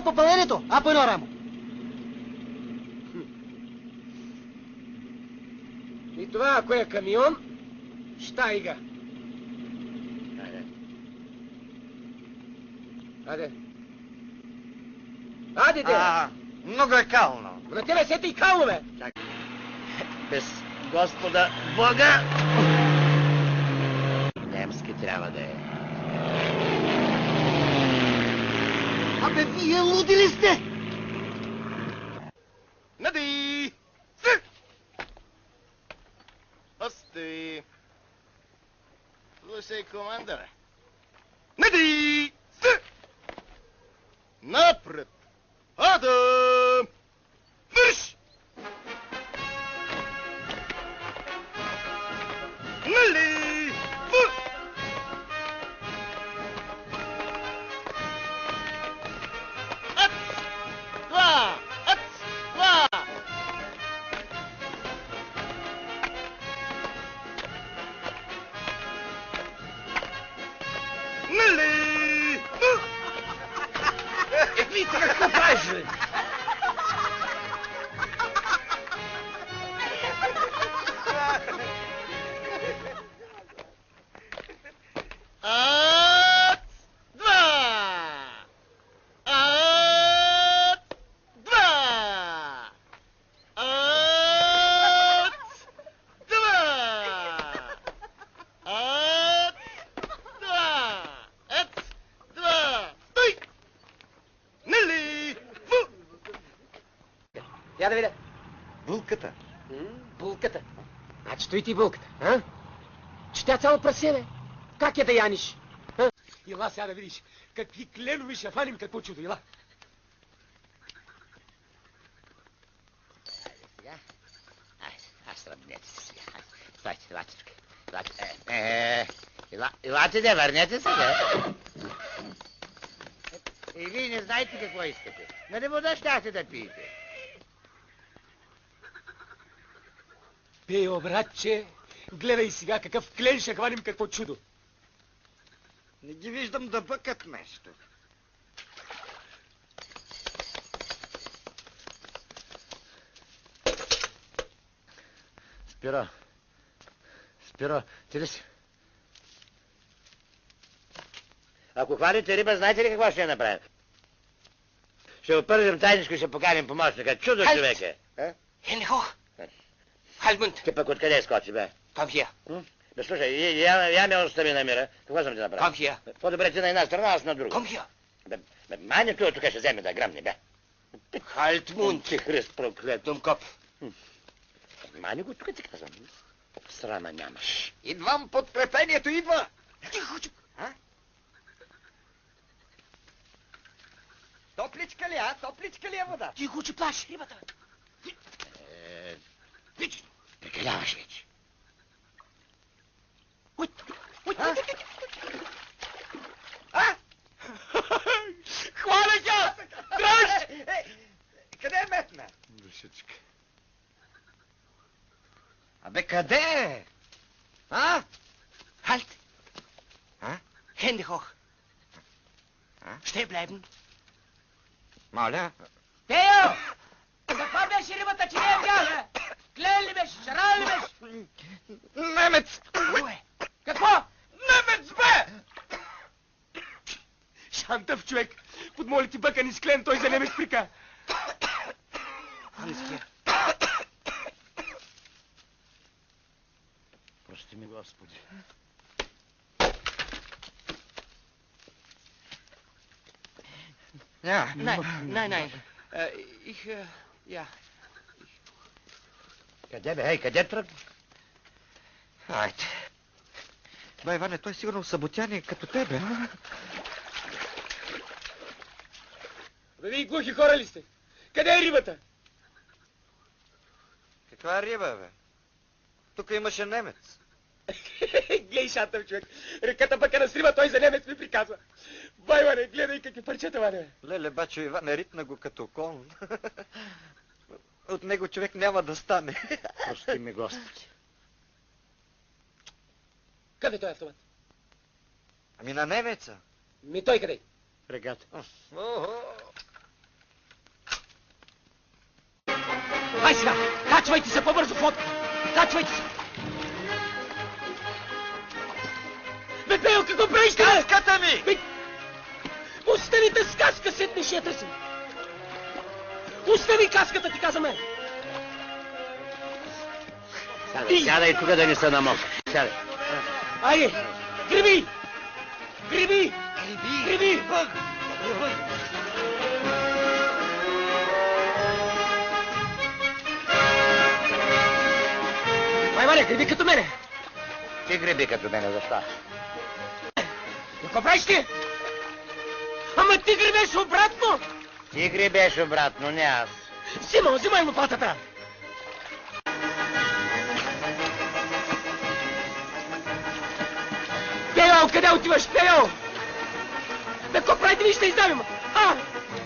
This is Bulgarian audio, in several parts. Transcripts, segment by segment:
Ало, попълнението! А, по едно рамо. И това, ако е камион, штайга. Айде. Аде. Аде, де! Много е кално. На тебе сете и кално, бе! Без Господа Бога! Немски трябва да е. Абе, вие луди ли сте? Нади! Остой! Слушай, командъра. Нади! Напред! Адам! Мърш! Нали! Ац! Два! Ац! Два! Нали! Вие какво правиш, бе? Ац! Два! Ац! Два! Ац! Два! Ац! Два! Ац! Два! Стой! Нали? Фу! Я да видя. Булката. Булката. Значи той ти булката, а? Че тя цяло прасе, бе. Как я да яниш? А? Ила сега да видиш какви кленови ще фаним, какво чудо, ила. Сега. Аз сравнете се сега. Стойте, елате тук. Елате да върнете се, да. И вие не знаете какво искате. Нали вода щяхте да пиете? Пео, братче, гледай сега какъв клен ще хваним, какво чудо. Не ги виждам да бъкат нещо. Спиро, ти ли си? Ако хвалите риба, знаете ли какво ще направим? Ще опържем тайничко и ще поканим помощника. Чудо човек е. Хенхох! Хальмунд! Ти пък откъде скочи, бе? Come here. Бе, слушай, я ме остави на мира. Какво съм ти направил? Come here. По-добре ти на една страна, аз на друга. Come here. Бе, мани тук ще вземе да гръмне, бе. Хальтмунд! Ти Христ проклет. Думкоп! Мани го тук ти казвам. Срама нямаш. Идвам, подкрепението идва! Тихо, Топличка ли, а? Топличка ли е вода? тихо, че плаши рибата. Виж, прекаляваш вече. Хваля тя! Дръж! Къде е метна? Душичка. Абе, къде е? А? Halt! А? Hände hoch! А? Stehen bleiben! Моля? Тео! Каква беше рибата, че не е видял, бе? Клен ли беше? Шарал ли беше? Немец! Кое? Какво? Немец, бе! Шантъв човек! Подмоли ти бъкани с клен, той за немец прика. Анския. Прости ми, Господи. Nein. Ja. Къде бе? Ей, къде тръгна? Айде. Бе, Иване, той сигурно съботяне като тебе, а? Бе, вие глухи хора ли сте? Къде е рибата? Каква риба, бе? Тук имаше немец. Глей, шантъв човек. Реката бъка с риба, той за немец ми приказва. Бай, Ване, гледай какви парчета, Ване. Леле, бачо Иване, ритна го като кон. От него човек няма да стане. Прости ми, Господи. Къде е този автомат? Ами на немеца. Ми той къде? Регата. Хай сега! Качвайте се по-бързо в лодка! Качвайте се! Бе, Пейо, какво правиш? Каската ми! Бе, оставите с каска, седнеш я търсим! Остави каската, ти каза мен! Сядай тук да не се намоква. Сядай. Айде! Греби! Греби! Греби! Ваня, греби като мене! Ти греби като мене, защо? Какво правиш ти? Ама ти гребеш обратно! Ти гребеш обратно, не аз. Взимай лопатата! Пейо, къде отиваш, Пейо? Бе, какво правите ви, ще издавим?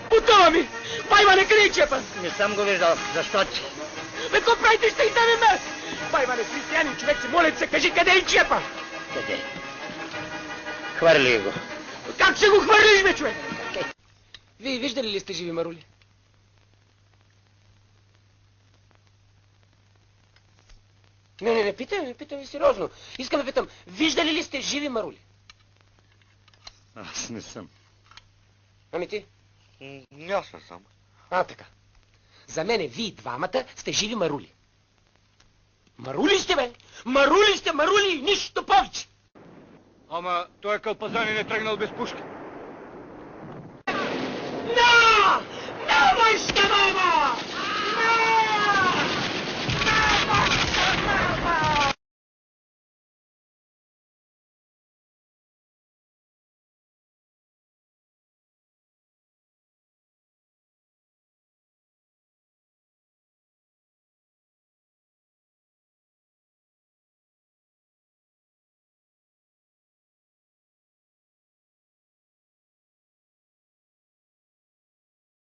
Потова ми! Байване, къде е чепа? Не съм го виждал. Защо ти? Бе, какво правите, ще издавим нас? Байване, християнин човек, се моля се, кажи къде е чепа? Къде? Хвърли го. Как ще го хвърлиш, бе, човек? Вие виждали ли сте живи марули? Не питам ви сериозно. Искам да питам, виждали ли сте живи марули? Аз не съм. Ами ти? Аз не съм. Така. За мене вие двамата сте живи марули. Марули сте, бе! Марули и нищо повече! Ама той кълпазани не тръгнал без пушки. На! На, мъжка баба! На!